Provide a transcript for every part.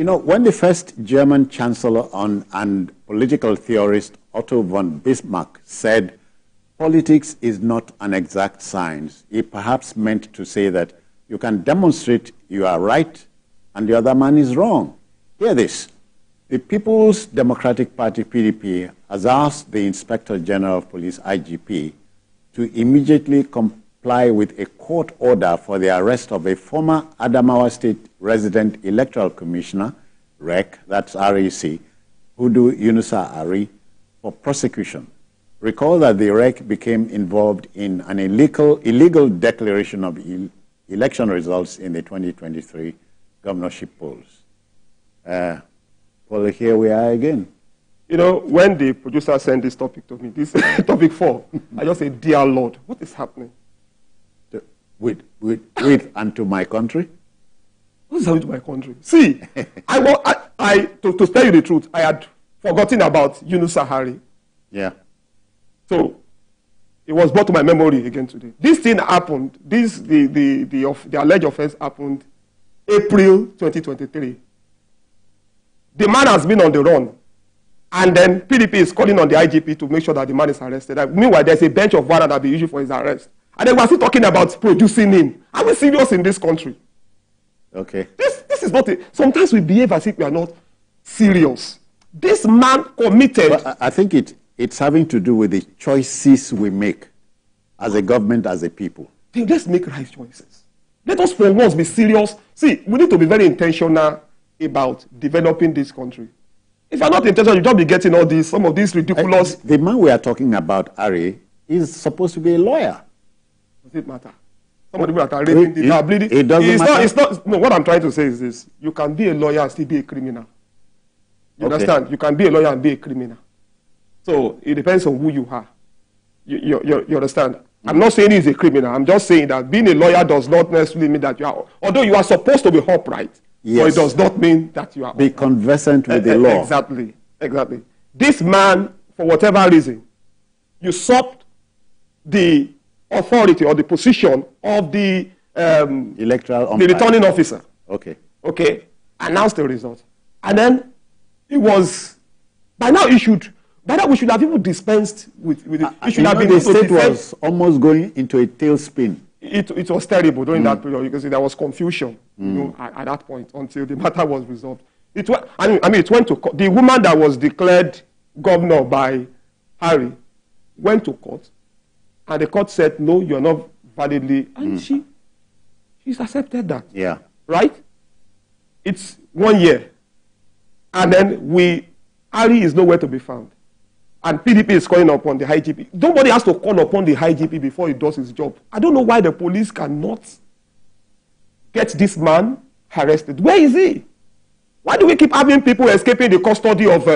You know, when the first German chancellor and political theorist Otto von Bismarck said, politics is not an exact science, he perhaps meant to say that you can demonstrate you are right and the other man is wrong. Hear this. The People's Democratic Party, PDP, has asked the Inspector General of Police, IGP, to immediately comply with a court order for the arrest of a former Adamawa State resident electoral commissioner, REC, that's REC, Hudu Yunusa Ari, for prosecution. Recall that the REC became involved in an illegal declaration of election results in the 2023 governorship polls. Well, here we are again. You know, when the producer sent this topic to me, this topic 4, I just said, dear Lord, what is happening? With and to my country? What is happening to my country? See, to tell you the truth, I had forgotten about Yunusa Ari. Yeah. So it was brought to my memory again today. This thing happened, the alleged offense happened April 2023. The man has been on the run. And then PDP is calling on the IGP to make sure that the man is arrested. Meanwhile, there's a bench of warrant that will be issued for his arrest. And then we're still talking about producing him. Are we serious in this country? Okay. This is not it. Sometimes we behave as if we are not serious. This man committed. But I think it's having to do with the choices we make as a government, as a people. Then let's make right choices. Let us for once be serious. See, we need to be very intentional about developing this country. If you're not intentional, you'll just be getting all these, some of these ridiculous... The man we are talking about, Ari, is supposed to be a lawyer. Does it matter? Some of the people that are reading this are bleeding. It doesn't matter. It's not, no, what I'm trying to say is this. You can be a lawyer and still be a criminal. You understand? You can be a lawyer and be a criminal. So it depends on who you are. You understand? I'm not saying he's a criminal. I'm just saying that being a lawyer does not necessarily mean that you are... Although you are supposed to be upright. Yes. But it does not mean that you are... Be conversant with the law. Exactly. Exactly. This man, for whatever reason, usurped the authority or the position of the... electoral umpire. The returning officer. Okay. Okay. Announced the result. And then it was... By now we should have even dispensed with it. It should have been... The state was almost going into a tailspin. It was terrible during that period because there was confusion at that point until the matter was resolved. It went to court. The woman that was declared governor by Harry went to court, and the court said, no, you're not validly, and she's accepted that. Yeah. Right? It's 1 year. And then Harry is nowhere to be found. And PDP is calling upon the IGP. Nobody has to call upon the IGP before he does his job. I don't know why the police cannot get this man arrested. Where is he? Why do we keep having people escaping the custody of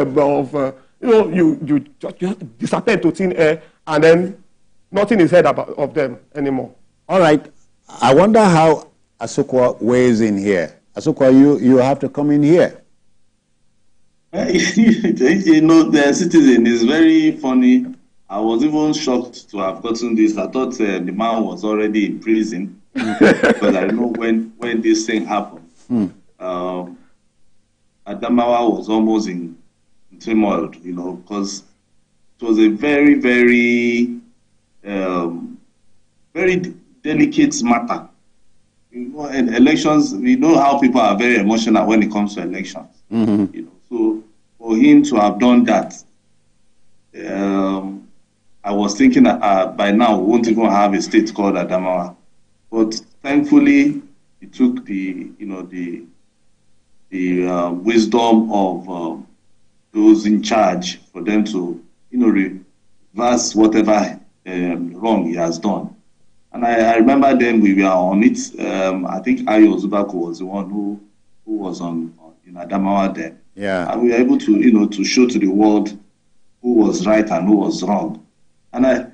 you just disappear to thin air and then nothing is heard of them anymore. All right. I wonder how Asokwa weighs in here. Asokwa, you have to come in here. You know, the citizen is very funny. I was even shocked to have gotten this. I thought the man was already in prison because I know when this thing happened. Adamawa was almost in turmoil, you know, because it was a very, very, very delicate matter. You know, in elections, we know how people are very emotional when it comes to elections. You know, so for him to have done that, I was thinking that by now we won't even have a state called Adamawa. But thankfully, it took the wisdom of those in charge for them to reverse whatever wrong he has done. And I remember then we were on it. I think Ayo Zubako was the one who was in Adamawa then. Yeah. And we were able to to show to the world who was right and who was wrong. And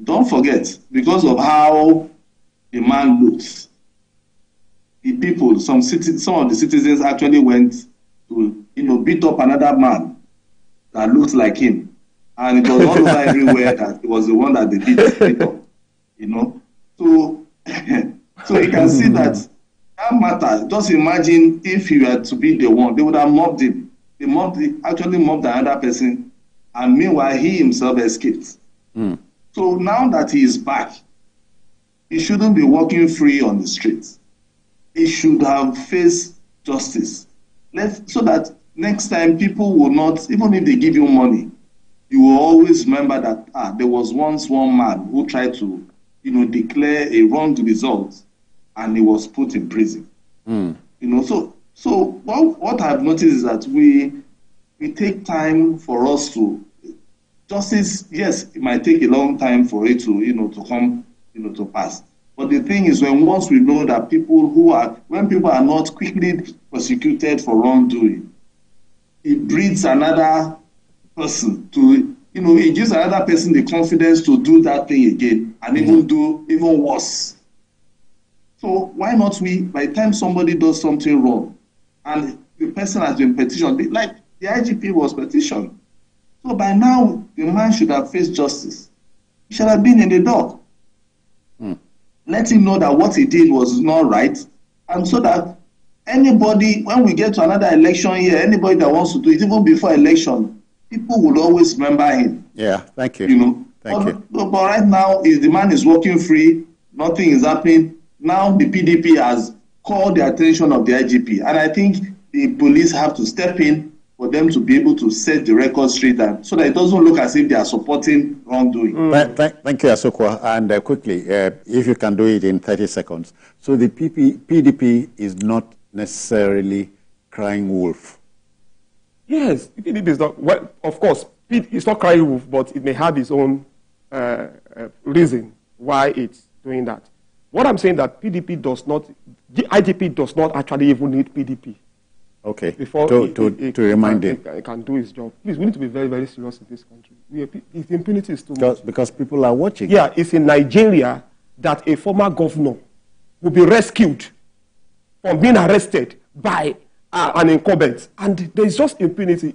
don't forget, because of how the man looks, the people, some of the citizens actually went to beat up another man that looked like him, and it was all over everywhere that it was the one that they beat up. So you can see that That matter. Just imagine if you were to be the one, they would have mobbed him. Actually mobbed another person, and meanwhile he himself escaped. So now that he is back, he shouldn't be walking free on the streets. He should have faced justice. So that next time people will not, even if they give you money, you will always remember that there was once one man who tried to, declare a wrong result, and he was put in prison. So what I've noticed is that we take time for us to justice. Yes, it might take a long time for it to to come to pass. But the thing is, once we know that when people are not quickly prosecuted for wrongdoing, it breeds another person to, it gives another person the confidence to do that thing again and even do even worse. So why not by the time somebody does something wrong and the person has been petitioned, like the IGP was petitioned. So by now, the man should have faced justice. He should have been in the dock. Let him know that what he did was not right. And so that anybody, when we get to another election year, anybody that wants to do it, even before election, people will always remember him. Yeah, thank you. Thank you. But right now, if the man is walking free, nothing is happening. Now the PDP has called the attention of the IGP. And I think the police have to step in for them to be able to set the record straight, and so that it doesn't look as if they are supporting wrongdoing. Thank you, Asokwa. And quickly, if you can do it in 30 seconds. So the PDP is not necessarily crying wolf. Yes, the PDP is not, well, of course, it's not crying wolf, but it may have its own reason why it's doing that. What I'm saying that PDP does not, the IGP does not actually even need PDP. Okay, before to remind him. He can do his job. Please, we need to be very, very serious in this country. The impunity is too much. Because people are watching. Yeah, it's in Nigeria that a former governor will be rescued from being arrested by an incumbent. And there's just impunity.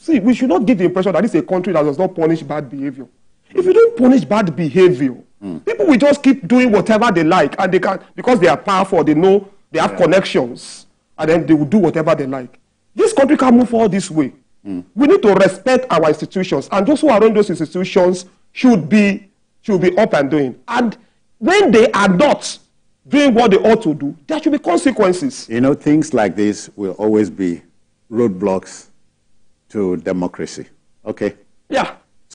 We should not give the impression that it's a country that does not punish bad behavior. If you don't punish bad behavior, people will just keep doing whatever they like, and they can, because they are powerful, they know they have connections, and then they will do whatever they like. This country can't move forward this way. We need to respect our institutions, and those who are in those institutions should be up and doing. And when they are not doing what they ought to do, there should be consequences. Things like this will always be roadblocks to democracy. Okay? Yeah.